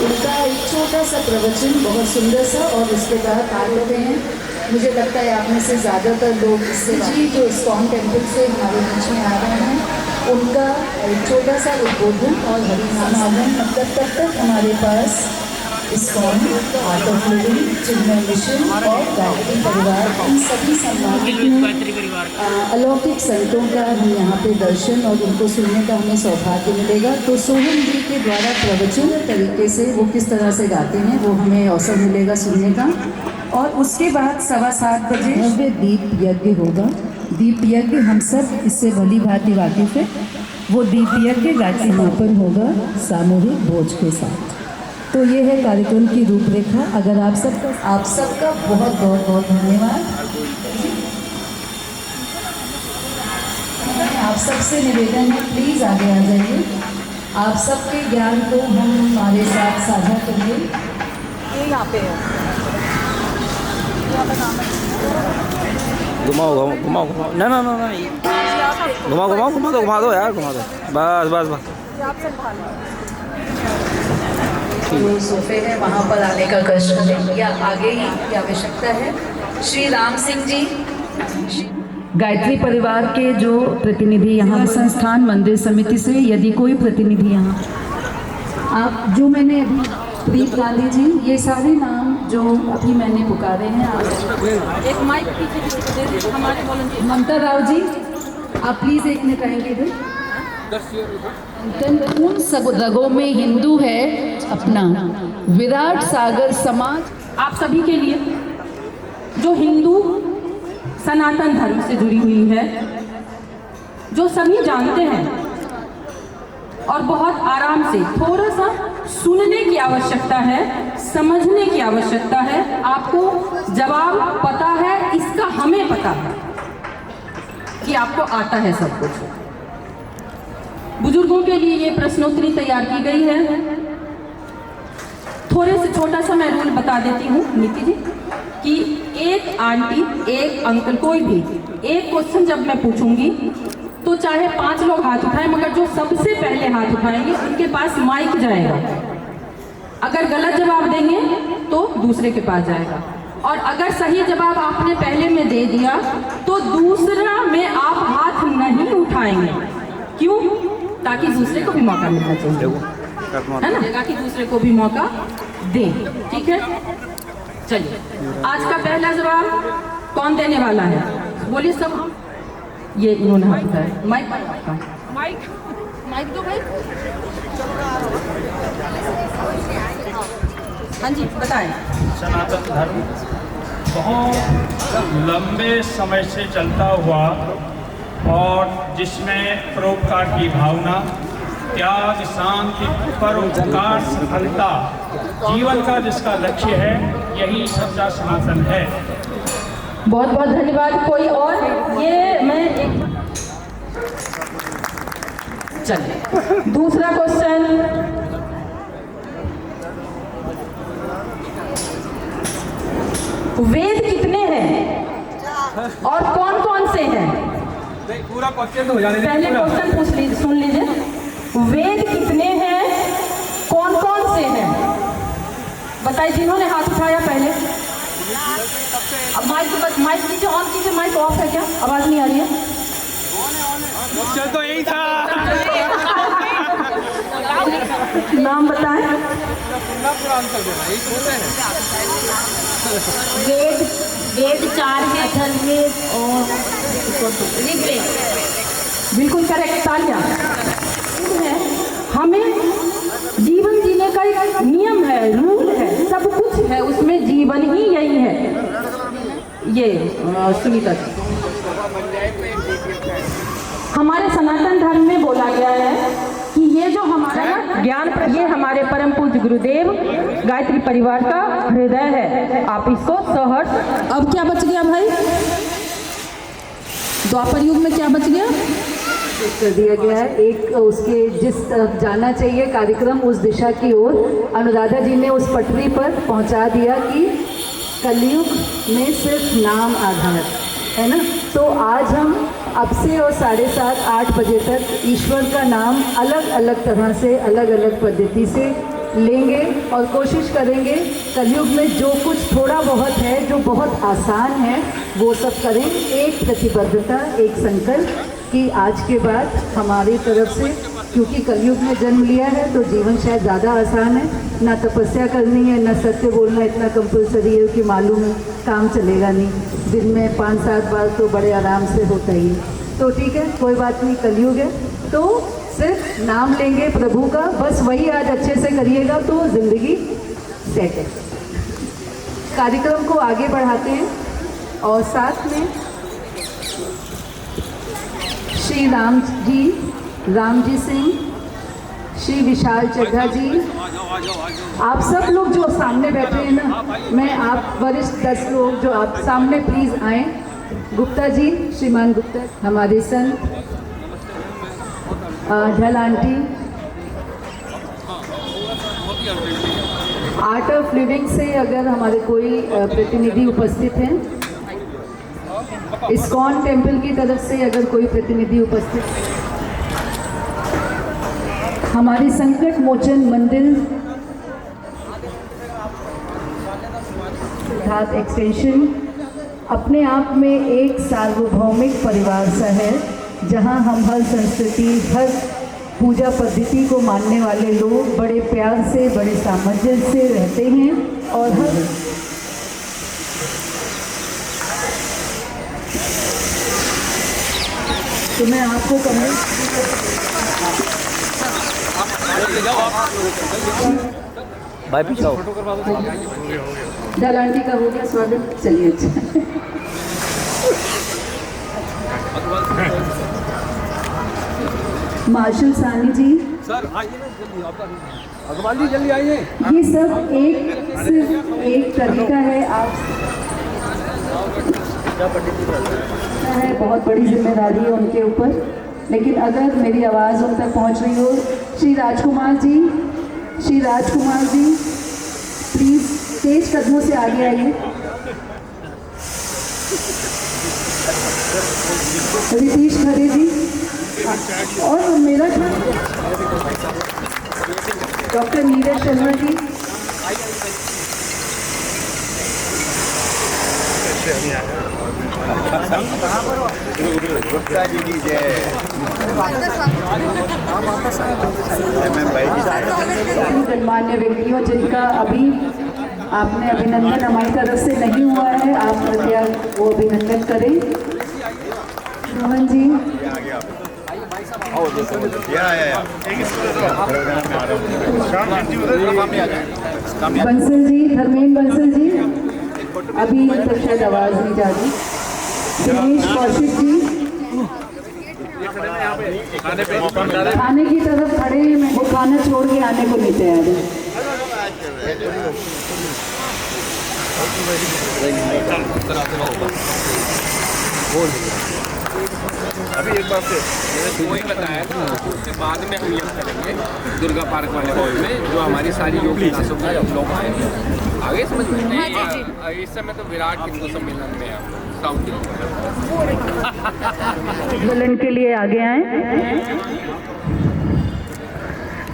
उनका एक छोटा सा प्रवचन बहुत सुंदर सा और उसके तहत आ रहे हैं। मुझे लगता है आप में से ज़्यादातर लोग इससे जी जो इस्कॉन टेम्पल से हमारे बीच में आ रहे हैं उनका एक छोटा सा उद्बोधन और हरिनाम आगमन, मतलब तब तक हमारे पास ISKCON, Art of Living, Chinmaya Mission और गायत्री परिवार, इन सभी अलौकिक संतों का हम यहाँ पे दर्शन और उनको सुनने का हमें सौभाग्य मिलेगा। तो सोहन जी के द्वारा प्रवचन तरीके से वो किस तरह से गाते हैं वो हमें अवसर मिलेगा सुनने का। और उसके बाद 7:15 बजे भव्य दीप यज्ञ होगा। दीप यज्ञ हम सब इससे भली भांति वाकिफ है। वो दीप यज्ञ गायत्री मापन होगा सामूहिक भोज के साथ। तो ये है कार्यक्रम की रूपरेखा। अगर आप सबका बहुत बहुत बहुत धन्यवाद। आप सबसे निवेदन है प्लीज़ आगे आ जाइए। आप सबके ज्ञान को हम हमारे साथ साझा करिए। ये यहाँ पे है, घुमाओ घुमाओ घुमाओ, ना ना ना ना, घुमाओ घुमाओ घुमा दो यार, घुमा दो, बस बस बस। वो सोफे है वहाँ पर आने का कष्ट करें या आगे ही की आवश्यकता है। श्री राम सिंह जी, गायत्री परिवार के जो प्रतिनिधि यहाँ संस्थान मंदिर समिति से, यदि कोई प्रतिनिधि यहाँ, आप जो मैंने अभी प्रीत गांधी जी, ये सारे नाम जो अभी मैंने पुकारे हैं, आप एक माइक पीछे हमारे वॉलंटियर ममता राव जी, आप प्लीज़ एक मिनट आएंगे इधर। उन सब रगों में हिंदू है अपना, विराट सागर समाज आप सभी के लिए जो हिंदू सनातन धर्म से जुड़ी हुई है, जो सभी जानते हैं और बहुत आराम से, थोड़ा सा सुनने की आवश्यकता है, समझने की आवश्यकता है। आपको जवाब पता है, इसका हमें पता है कि आपको आता है सब कुछ। बुजुर्गों के लिए ये प्रश्नोत्तरी तैयार की गई है। थोड़े से छोटा सा मैं रूल बता देती हूँ नीति जी, कि एक आंटी, एक अंकल, कोई भी एक क्वेश्चन जब मैं पूछूंगी तो चाहे 5 लोग हाथ उठाएं, मगर जो सबसे पहले हाथ उठाएंगे उनके पास माइक जाएगा। अगर गलत जवाब देंगे तो दूसरे के पास जाएगा, और अगर सही जवाब आपने पहले में दे दिया तो दूसरा में आप हाथ नहीं उठाएंगे। क्यों? ताकि दूसरे को भी मौका मिलना चाहिए, है ना, ताकि दूसरे को भी मौका दें। ठीक है, चलिए आज का पहला जवाब कौन देने वाला है? बोलिए सब। ये इन्होंने हाथ उठाया। माइक आपका। माइक दो भाई। हाँ जी बताएं। सनातन धर्म बहुत लंबे समय से चलता हुआ और जिसमें परोपकार की भावना, त्याग, शांति, परोपकार, सफलता जीवन का जिसका लक्ष्य है, यही सच्चा सनातन है। बहुत बहुत धन्यवाद। कोई और? ये मैं एक चलिए दूसरा क्वेश्चन। वेद कितने हैं और कौन कौन से हैं? पूरा क्वेश्चन तो हो जाने पहले क्वेश्चन पूछ लीजिए, सुन लीजिए। वेद कितने हैं, कौन कौन से हैं? बताइए जिन्होंने हाथ उठाया पहले। अब माइक कीजिए, ऑन कीजिए। माइक ऑफ है क्या? आवाज नहीं आ रही है? क्वेश्चन तो यही था। नाम बताएं। वेद 4 है, अथर्ववेद और ऋग्वेद। बिल्कुल करेक्ट, तालियां। हमें जीवन जीने का एक नियम है, रूल है, सब कुछ है उसमें, जीवन ही यही है। ये सुनीता जी, हमारे सनातन धर्म में बोला गया है कि ये जो हमारा ज्ञान, ये हमारे परम पूज्य गुरुदेव गायत्री परिवार का हृदय है। आप इसको सहर्ष। अब क्या बच गया भाई? द्वापर युग में क्या बच गया? कर दिया गया है। एक उसके जिस तरफ जाना चाहिए कार्यक्रम, उस दिशा की ओर अनुराधा जी ने उस पटरी पर पहुंचा दिया कि कलयुग में सिर्फ नाम आधार है ना। तो आज हम अब से और 7:30 8 बजे तक ईश्वर का नाम अलग अलग तरह से, अलग अलग पद्धति से लेंगे और कोशिश करेंगे कलयुग में जो कुछ थोड़ा बहुत है, जो बहुत आसान है, वो सब करें। एक प्रतिबद्धता, एक संकल्प कि आज के बाद हमारी तरफ से, क्योंकि कलयुग में जन्म लिया है तो जीवन शायद ज़्यादा आसान है, ना तपस्या करनी है, ना सत्य बोलना इतना कंपलसरी है कि मालूम है काम चलेगा नहीं। दिन में 5-7 बार तो बड़े आराम से होता ही है। तो ठीक है, कोई बात नहीं, कलयुग है तो सिर्फ नाम लेंगे प्रभु का, बस वही आज अच्छे से करिएगा तो ज़िंदगी सेट है। कार्यक्रम को आगे बढ़ाते हैं और साथ में श्री राम जी सिंह, श्री विशाल चड्ढा जी, आप सब लोग जो सामने बैठे हैं ना, मैं आप वरिष्ठ 10 लोग जो आप सामने प्लीज़ आएँ। गुप्ता जी, श्रीमान गुप्ता, हमारे संत ढल आंटी, आर्ट ऑफ लिविंग से अगर हमारे कोई प्रतिनिधि उपस्थित हैं, इस्कॉन टेम्पल की तरफ से अगर कोई प्रतिनिधि उपस्थित है, हमारी संकट मोचन मंदिर सिद्धार्थ एक्सटेंशन अपने आप में एक सार्वभौमिक परिवार सा है, जहां हम हर संस्कृति, हर पूजा पद्धति को मानने वाले लोग बड़े प्यार से, बड़े सामंजस्य से रहते हैं और हर तो मैं आपको कहूँ भाई पीछे आओ। दलांटी का हो गया स्वागत, चलिए अच्छा। मार्शल सानी जी, सर आइए ना जल्दी, आपका अग्रवाल जी जल्दी आइए। ये सब सिर्फ एक तरीका है। आप है, बहुत बड़ी जिम्मेदारी है उनके ऊपर, लेकिन अगर मेरी आवाज़ उन तक पहुंच रही हो, श्री राजकुमार जी प्लीज़ तेज कदमों से आगे आइए। रितीश खरे जी और मेरा डॉक्टर नीरज शर्मा जी, गणमान्य व्यक्तियों जिनका अभी आपने अभिनंदन हमारी तरफ से नहीं हुआ है, आप कृपया वो अभिनंदन करें। मोहन जी, बंसल जी, धर्मेंद्र बंसल जी, अभी तक शायद आवाज नहीं जा रही। दिनेश कौशिक जी, खाने की तरफ खड़े हैं, मैं वो खाना छोड़ के आने को नहीं तैयार है। अभी एक बार से वही बताया था, उसके बाद में हम ये करेंगे दुर्गा पार्क वाले हॉल में, जो हमारी सारी योग क्लासों का लोग आएंगे। आगे समझ में इस समय तो विराट हिंदू सम्मेलन में आप साउथ दुल्हन के लिए आगे आए।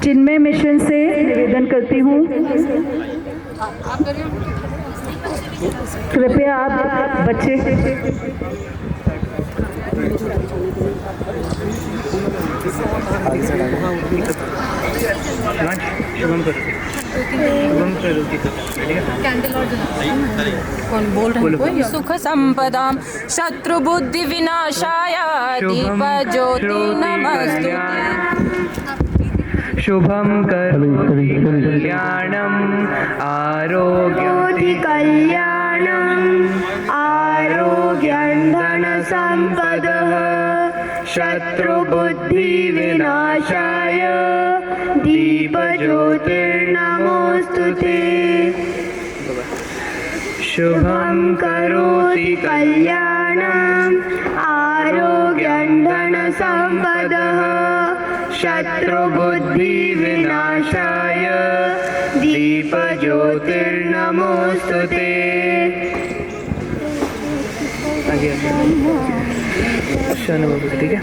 चिन्मय मिशन से निवेदन करती हूँ, कृपया आप बच्चे सुख संपदां शत्रु बुद्धि विनाशाय दीप ज्योति नमस्तुते। शुभं करोति कल्याणम् आरोग्योति कल्याणम् आरोग्यं धनसम्पदः शत्रुबुद्धिविनाशाय दीपज्योतिर्नमोऽस्तुते। शुभं करोति कल्याणम् आरोग्यं धनसम्पदः शत्रुबुद्धिविनाशाय दीपज्योतिर्नमोऽस्तुते। ठीक है।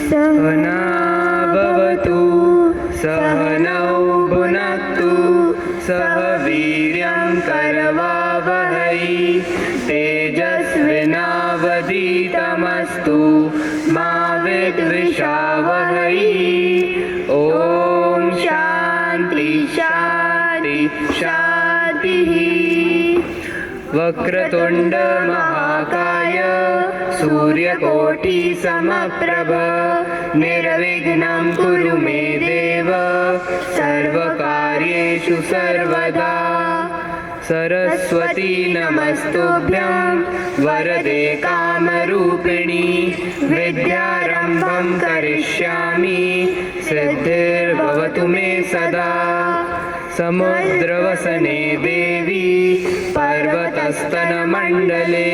सहना भवतु सहनौ भुनक्तु सह वीर्यं करवावहै तेजस्विनावधीतमस्तु मा विद्विषावहै। ॐ शान्ति शान्ति शान्तिः। वक्रतुंड महाकाय सूर्यकोटि समप्रभ निर्विघ्नं कुरु मे देव सर्वकार्येषु सर्वदा। सरस्वती नमस्तुभ्यं वरदे कामरूपिणी विद्यारम्भं करिष्यामि सिद्धिर्भवतु मे सदा। समुद्रवसने देवी पर्वतस्तनमण्डले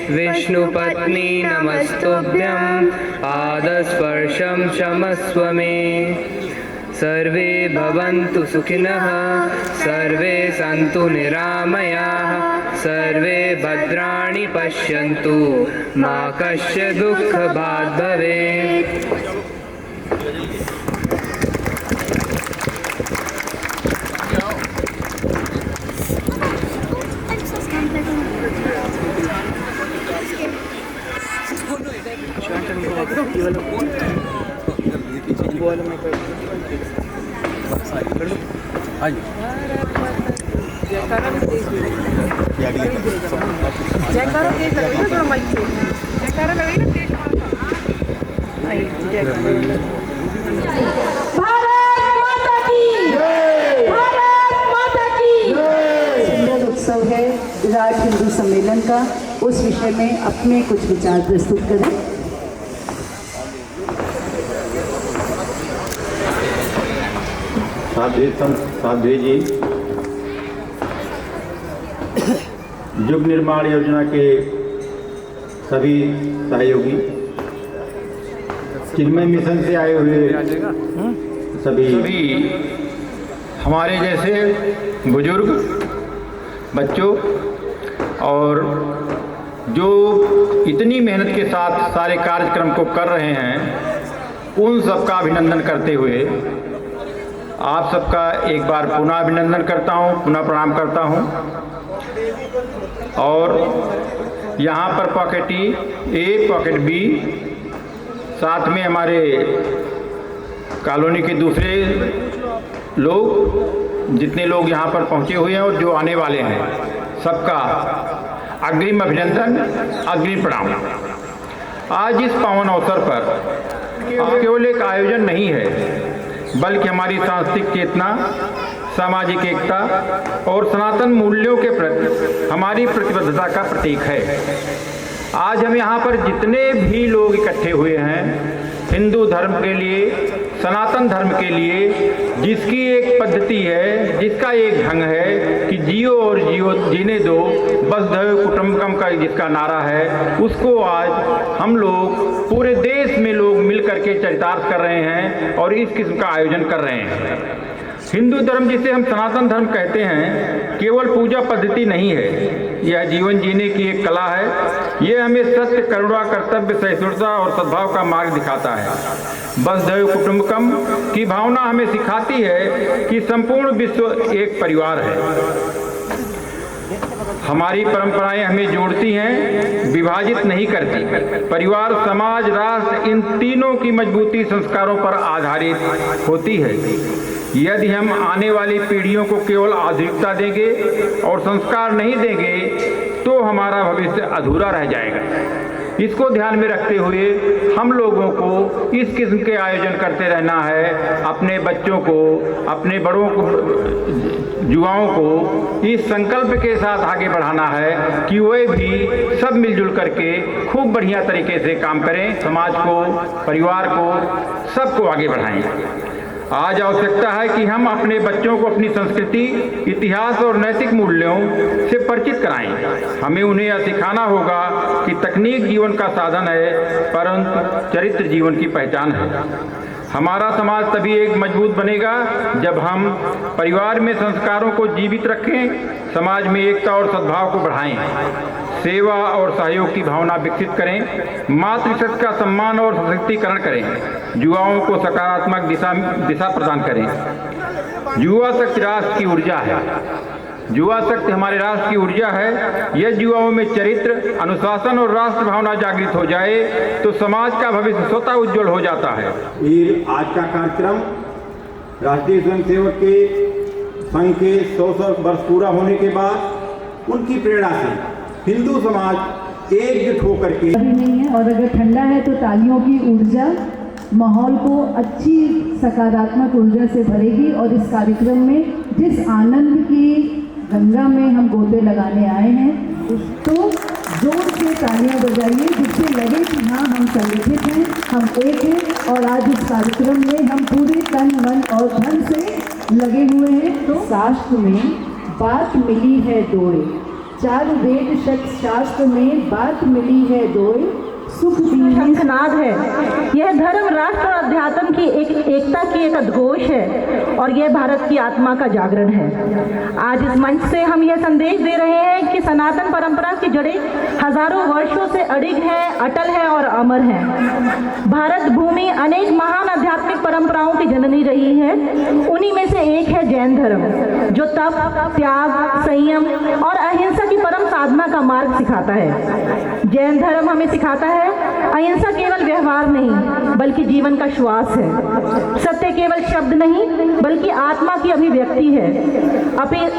विष्णुपत्नी नमस्तुभ्यं पादस्पर्शं क्षमस्व मे। सर्वे भवन्तु सुखिनः सर्वे सन्तु निरामयाः सर्वे भद्राणि पश्यन्तु मा कश्चित् दुःखभाग् भवेत्। सुंदर उत्सव है विराट हिंदू सम्मेलन का, उस विषय में अपने कुछ विचार प्रस्तुत करें। साध्वी जी, युग निर्माण योजना के सभी सहयोगी, चिन्मय मिशन से आए हुए सभी हमारे जैसे बुजुर्ग, बच्चों और जो इतनी मेहनत के साथ सारे कार्यक्रम को कर रहे हैं, उन सबका अभिनंदन करते हुए आप सबका एक बार पुनः अभिनंदन करता हूं, पुनः प्रणाम करता हूं। और यहाँ पर पॉकेट ए, पॉकेट बी, साथ में हमारे कॉलोनी के दूसरे लोग, जितने लोग यहाँ पर पहुँचे हुए हैं और जो आने वाले हैं, सबका अग्रिम अभिनंदन, अग्रिम प्रणाम। आज इस पावन अवसर पर केवल एक आयोजन नहीं है, बल्कि हमारी सांस्कृतिक चेतना, सामाजिक एकता और सनातन मूल्यों के प्रति हमारी प्रतिबद्धता का प्रतीक है। आज हम यहाँ पर जितने भी लोग इकट्ठे हुए हैं, हिंदू धर्म के लिए, सनातन धर्म के लिए, जिसकी एक पद्धति है, जिसका एक ढंग है कि जियो और जियो जीने दो, वसुधैव कुटुंबकम का जिसका नारा है, उसको आज हम लोग पूरे देश में लोग मिल करके चरितार्थ कर रहे हैं और इस किस्म का आयोजन कर रहे हैं। हिंदू धर्म, जिसे हम सनातन धर्म कहते हैं, केवल पूजा पद्धति नहीं है, यह जीवन जीने की एक कला है। यह हमें सत्य, करुणा, कर्तव्य, सहिष्णुता और सद्भाव का मार्ग दिखाता है। वसुधैव कुटुंबकम की भावना हमें सिखाती है कि संपूर्ण विश्व एक परिवार है। हमारी परंपराएं हमें जोड़ती हैं, विभाजित नहीं करती। परिवार, समाज, राष्ट्र, इन तीनों की मजबूती संस्कारों पर आधारित होती है। यदि हम आने वाली पीढ़ियों को केवल आधुनिकता देंगे और संस्कार नहीं देंगे, तो हमारा भविष्य अधूरा रह जाएगा। इसको ध्यान में रखते हुए हम लोगों को इस किस्म के आयोजन करते रहना है। अपने बच्चों को, अपने बड़ों को, युवाओं को इस संकल्प के साथ आगे बढ़ाना है कि वे भी सब मिलजुल करके खूब बढ़िया तरीके से काम करें, समाज को, परिवार को, सबको आगे बढ़ाएं। आज आवश्यकता है कि हम अपने बच्चों को अपनी संस्कृति, इतिहास और नैतिक मूल्यों से परिचित कराएं। हमें उन्हें यह सिखाना होगा कि तकनीक जीवन का साधन है, परंतु चरित्र जीवन की पहचान है। हमारा समाज तभी एक मजबूत बनेगा जब हम परिवार में संस्कारों को जीवित रखें, समाज में एकता और सद्भाव को बढ़ाएं, सेवा और सहयोग की भावना विकसित करें, मातृशक्ति का सम्मान और सशक्तिकरण करें, युवाओं को सकारात्मक दिशा प्रदान करें। युवा शक्ति राष्ट्र की ऊर्जा है। युवा शक्ति हमारे राष्ट्र की ऊर्जा है। यदि युवाओं में चरित्र, अनुशासन और राष्ट्र भावना जागृत हो जाए तो समाज का भविष्य स्वतः उज्जवल हो जाता है। आज का कार्यक्रम राष्ट्रीय स्वयंसेवक के संघ के 100 वर्ष पूरा होने के बाद उनकी प्रेरणा से हिंदू समाज एकजुट होकर के नहीं है, और अगर ठंडा है तो तालियों की ऊर्जा माहौल को अच्छी सकारात्मक ऊर्जा से भरेगी। और इस कार्यक्रम में जिस आनंद की गंगा में हम गोते लगाने आए हैं, उसको जोर से तालियां बजाइए, जिससे लगे कि हाँ, हम संगठित हैं, हम एक हैं और आज इस कार्यक्रम में हम पूरे तन, मन और धन से लगे हुए हैं। तो शास्त्र में बात मिली है दोए, 4 वेद शास्त्र में बात मिली है दोए, सुख शंखनाद है। यह धर्म, राष्ट्र और अध्यात्म की एकता की एक उद्घोष है और यह भारत की आत्मा का जागरण है। आज इस मंच से हम यह संदेश दे रहे हैं कि सनातन परंपरा की जड़ें हजारों वर्षों से अडिग है, अटल है और अमर है। भारत भूमि अनेक महान आध्यात्मिक परंपराओं की जननी रही है। उन्हीं में से एक है जैन धर्म, जो तप, त्याग, संयम और अहिंसा की परम साधना का मार्ग सिखाता है। जैन धर्म हमें सिखाता है अहिंसा केवल व्यवहार नहीं बल्कि जीवन का श्वास है। सत्य केवल शब्द नहीं बल्कि आत्मा की अभिव्यक्ति है।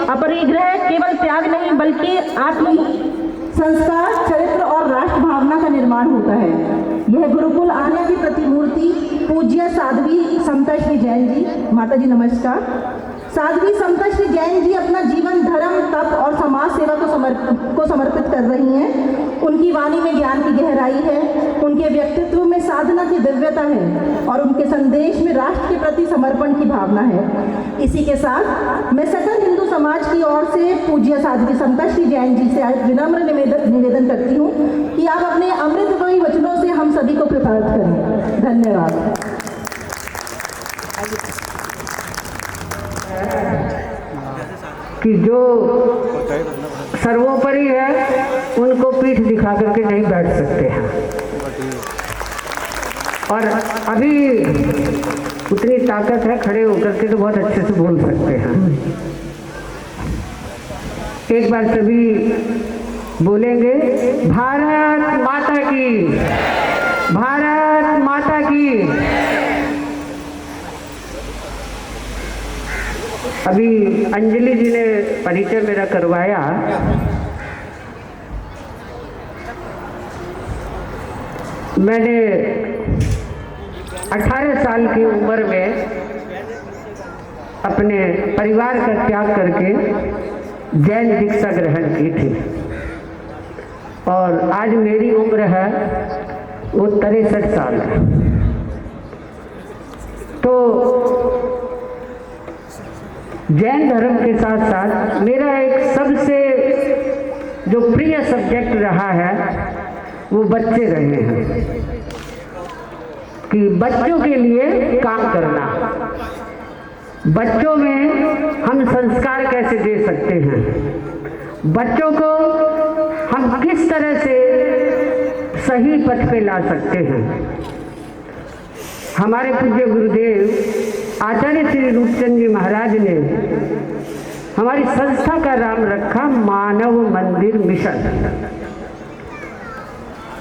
अपरिग्रह केवल त्याग नहीं बल्कि आत्म संस्कार, चरित्र और राष्ट्र भावना का निर्माण होता है। यह गुरुकुल आर्या की प्रतिमूर्ति पूज्य साध्वी समता श्री जैन जी, माता जी नमस्कार। साध्वी समता श्री जैन जी अपना जीवन धर्म, तप और समाज सेवा को समर्पित कर रही हैं। उनकी वाणी में ज्ञान की गहराई है, उनके व्यक्तित्व में साधना की दिव्यता है और उनके संदेश में राष्ट्र के प्रति समर्पण की भावना है। इसी के साथ मैं सकल हिंदू समाज की ओर से पूज्य साध्वी समता श्री जैन जी से विनम्र निवेदन करती हूँ कि आप अपने अमृतमयी वचनों से हम सभी को प्रभावित करें। धन्यवाद। कि जो सर्वोपरि है उनको पीठ दिखा करके नहीं बैठ सकते हैं, और अभी उतनी ताकत है, खड़े होकर के तो बहुत अच्छे से बोल सकते हैं। एक बार सभी बोलेंगे, भारत माता की, भारत माता की। अभी अंजलि जी ने परिचय मेरा करवाया, मैंने 18 साल की उम्र में अपने परिवार का त्याग करके जैन दीक्षा ग्रहण की थी और आज मेरी उम्र है वो 63 साल है। तो जैन धर्म के साथ साथ मेरा एक सबसे जो प्रिय सब्जेक्ट रहा है वो बच्चे रहे हैं कि बच्चों के लिए काम करना, बच्चों में हम संस्कार कैसे दे सकते हैं, बच्चों को हम किस तरह से सही पथ पे ला सकते हैं। हमारे पूज्य गुरुदेव आचार्य श्री रूपचंद जी महाराज ने हमारी संस्था का नाम रखा मानव मंदिर मिशन।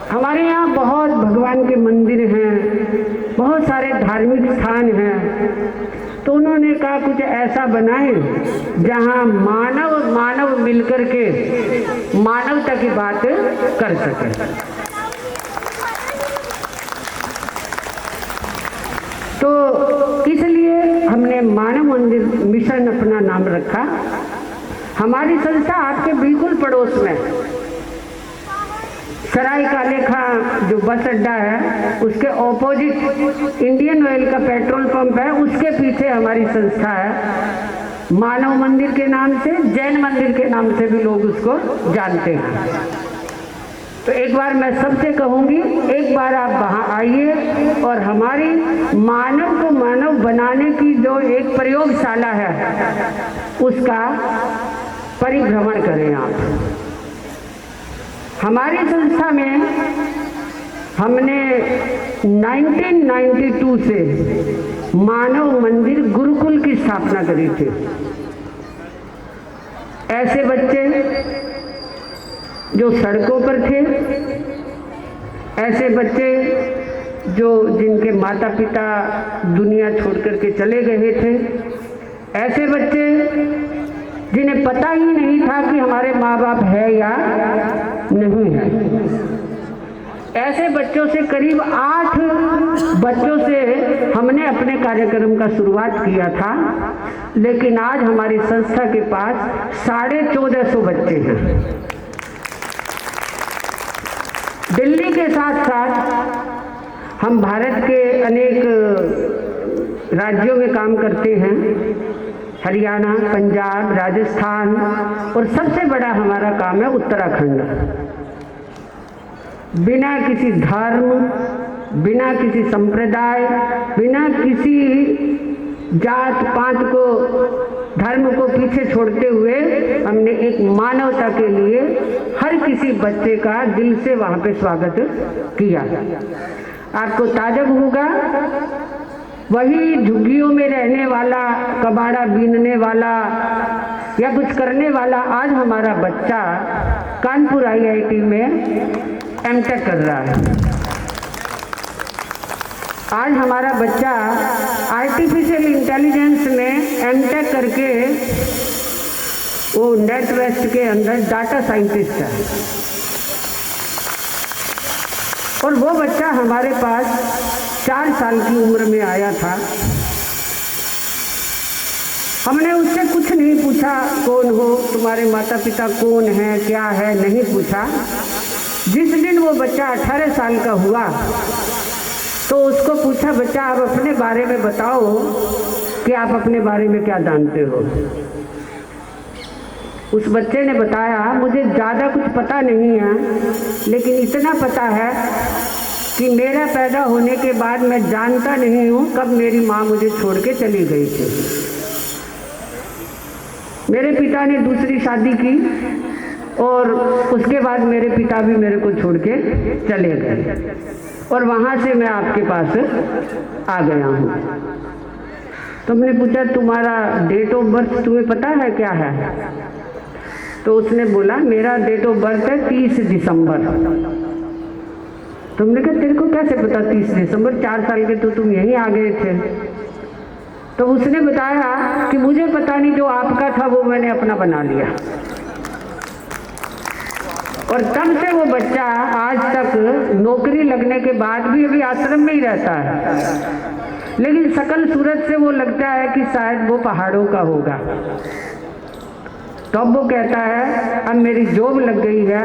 हमारे यहाँ बहुत भगवान के मंदिर हैं, बहुत सारे धार्मिक स्थान हैं, तो उन्होंने कहा कुछ ऐसा बनाए जहाँ मानव मिलकर के मानवता की बात कर सके। तो इसलिए हमने मानव मंदिर मिशन अपना नाम रखा। हमारी संस्था आपके बिल्कुल पड़ोस में सराय काले खां जो बस अड्डा है उसके ऑपोजिट इंडियन ऑयल का पेट्रोल पंप है, उसके पीछे हमारी संस्था है। मानव मंदिर के नाम से, जैन मंदिर के नाम से भी लोग उसको जानते हैं। तो एक बार मैं सबसे कहूँगी, एक बार आप वहाँ आइए और हमारी मानव को मानव बनाने की जो एक प्रयोगशाला है उसका परिभ्रमण करें आप। हमारी संस्था में हमने 1992 से मानव मंदिर गुरुकुल की स्थापना करी थी। ऐसे बच्चे जो सड़कों पर थे, ऐसे बच्चे जो जिनके माता पिता दुनिया छोड़ करके चले गए थे, ऐसे बच्चे जिन्हें पता ही नहीं था कि हमारे माँ बाप है या नहीं है, ऐसे बच्चों से करीब 8 बच्चों से हमने अपने कार्यक्रम का शुरुआत किया था। लेकिन आज हमारी संस्था के पास 1450 बच्चे हैं। दिल्ली के साथ साथ हम भारत के अनेक राज्यों में काम करते हैं, हरियाणा, पंजाब, राजस्थान, और सबसे बड़ा हमारा काम है उत्तराखंड। बिना किसी धर्म, बिना किसी संप्रदाय, बिना किसी जात पात को, धर्म को पीछे छोड़ते हुए हमने एक मानवता के लिए हर किसी बच्चे का दिल से वहाँ पे स्वागत किया। आपको ताज्जुब होगा, वही झुग्गियों में रहने वाला, कबाड़ा बीनने वाला या कुछ करने वाला, आज हमारा बच्चा कानपुर IIT में M.Tech कर रहा है। आज हमारा बच्चा आर्टिफिशियल इंटेलिजेंस में M.Tech करके वो नेट वेस्ट के अंदर डाटा साइंटिस्ट है। और वो बच्चा हमारे पास 4 साल की उम्र में आया था। हमने उससे कुछ नहीं पूछा, कौन हो, तुम्हारे माता पिता कौन है, क्या है, नहीं पूछा। जिस दिन वो बच्चा 18 साल का हुआ तो उसको पूछा, बच्चा आप अपने बारे में बताओ कि आप अपने बारे में क्या जानते हो। उस बच्चे ने बताया, मुझे ज़्यादा कुछ पता नहीं है, लेकिन इतना पता है कि मेरा पैदा होने के बाद मैं जानता नहीं हूँ कब मेरी माँ मुझे छोड़ के चली गई थी। मेरे पिता ने दूसरी शादी की और उसके बाद मेरे पिता भी मेरे को छोड़ के चले गए, और वहाँ से मैं आपके पास आ गया हूँ। तो हमने पूछा, तुम्हारा डेट ऑफ बर्थ तुम्हें पता है क्या है? तो उसने बोला, मेरा डेट ऑफ बर्थ है 30 दिसंबर। तुमने कहा, तेरे को कैसे पता 30 दिसंबर? 4 साल के तो तुम यहीं आ गए थे। तो उसने बताया कि मुझे पता नहीं, जो आपका था वो मैंने अपना बना लिया। और तब से वो बच्चा आज तक नौकरी लगने के बाद भी अभी आश्रम में ही रहता है, लेकिन शकल सूरत से वो लगता है कि शायद वो पहाड़ों का होगा। तब वो कहता है अब मेरी जॉब लग गई है,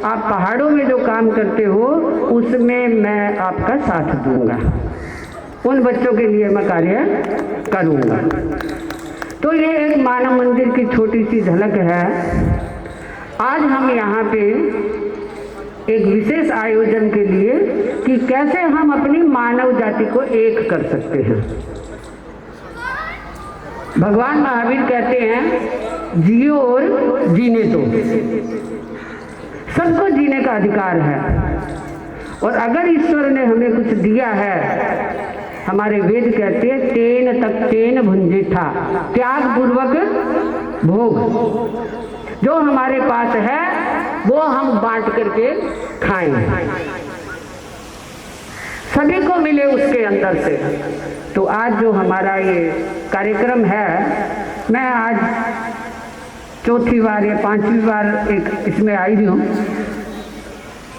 आप पहाड़ों में जो काम करते हो उसमें मैं आपका साथ दूंगा, उन बच्चों के लिए मैं कार्य करूंगा। तो ये एक मानव मंदिर की छोटी सी झलक है। आज हम यहाँ पे एक विशेष आयोजन के लिए कि कैसे हम अपनी मानव जाति को एक कर सकते हैं। भगवान महावीर कहते हैं जियो और जीने दो, सबको जीने का अधिकार है। और अगर ईश्वर ने हमें कुछ दिया है, हमारे वेद कहते हैं तेन तक तेन भुंजे था, त्याग पूर्वक भोग। जो हमारे पास है वो हम बांट करके खाएं, सभी को मिले उसके अंदर से। तो आज जो हमारा ये कार्यक्रम है, मैं आज चौथी बार या पांचवी बार एक इसमें आई हूँ।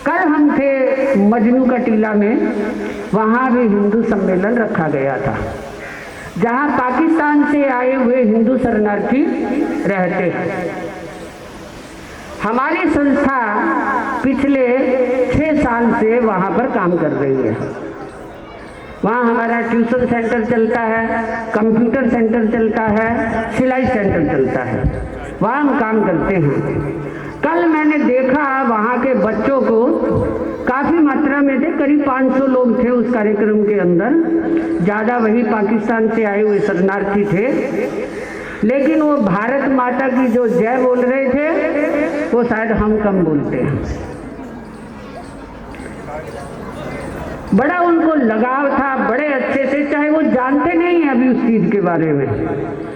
कल हम थे मजनू का टीला में, वहाँ भी हिंदू सम्मेलन रखा गया था, जहाँ पाकिस्तान से आए हुए हिंदू शरणार्थी रहते हैं। हमारी संस्था पिछले 6 साल से वहाँ पर काम कर रही है। वहाँ हमारा ट्यूशन सेंटर चलता है, कंप्यूटर सेंटर चलता है, सिलाई सेंटर चलता है, वहाँ हम काम करते हैं। कल मैंने देखा वहाँ के बच्चों को काफ़ी मात्रा में थे, करीब 500 लोग थे उस कार्यक्रम के अंदर। ज़्यादा वही पाकिस्तान से आए हुए शरणार्थी थे, लेकिन वो भारत माता की जो जय बोल रहे थे वो शायद हम कम बोलते हैं। बड़ा उनको लगाव था, बड़े अच्छे से, चाहे वो जानते नहीं हैं अभी उस चीज़ के बारे में,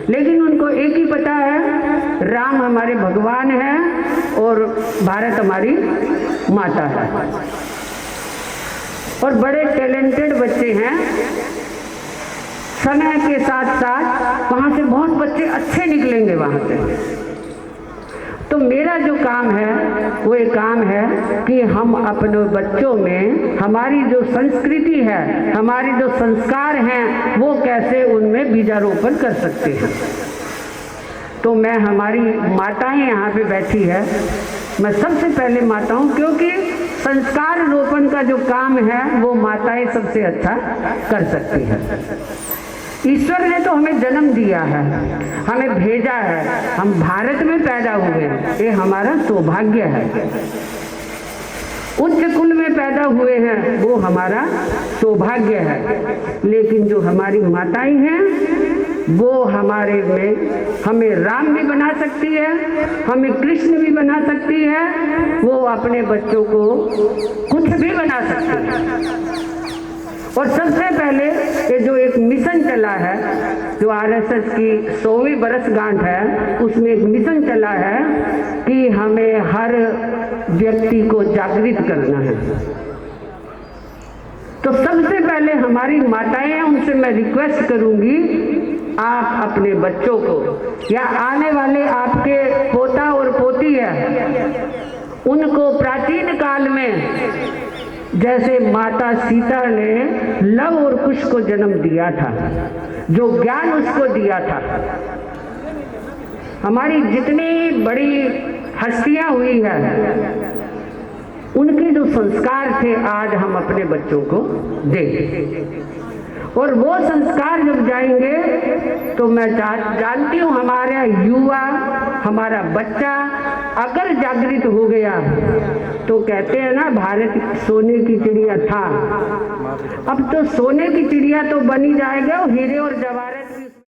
लेकिन उनको एक ही पता है राम हमारे भगवान हैं और भारत हमारी माता है। और बड़े टैलेंटेड बच्चे हैं। समय के साथ साथ वहाँ से बहुत बच्चे अच्छे निकलेंगे वहाँ से। तो मेरा जो काम है वो एक काम है कि हम अपने बच्चों में हमारी जो संस्कृति है, हमारी जो संस्कार हैं, वो कैसे उनमें बीजारोपण कर सकते हैं। तो मैं, हमारी माताएं यहाँ पे बैठी है, मैं सबसे पहले माताओं, क्योंकि संस्कार रोपण का जो काम है वो माताएं सबसे अच्छा कर सकती है। ईश्वर ने तो हमें जन्म दिया है, हमें भेजा है, हम भारत में पैदा हुए हैं, ये हमारा सौभाग्य है। उच्च कुल में पैदा हुए हैं वो हमारा सौभाग्य है। लेकिन जो हमारी माताएं हैं वो हमारे में हमें राम भी बना सकती है, हमें कृष्ण भी बना सकती है, वो अपने बच्चों को कुछ भी बना सकती है। और सबसे पहले ये जो एक मिशन चला है, जो आरएसएस की 100वीं वर्षगांठ है, उसमें एक मिशन चला है कि हमें हर व्यक्ति को जागृत करना है। तो सबसे पहले हमारी माताएं हैं, उनसे मैं रिक्वेस्ट करूंगी, आप अपने बच्चों को या आने वाले आपके पोता और पोती है, उनको प्राचीन काल में जैसे माता सीता ने लव और कुश को जन्म दिया था, जो ज्ञान उसको दिया था, हमारी जितनी बड़ी हस्तियां हुई है उनके जो संस्कार थे आज हम अपने बच्चों को दें। और वो संस्कार जब जाएंगे तो मैं जानती हूँ हमारा युवा, हमारा बच्चा अगर जागृत हो गया तो कहते हैं ना, भारत सोने की चिड़िया था, अब तो सोने की चिड़िया तो बनी जाएगा, हीरे और जवाहरात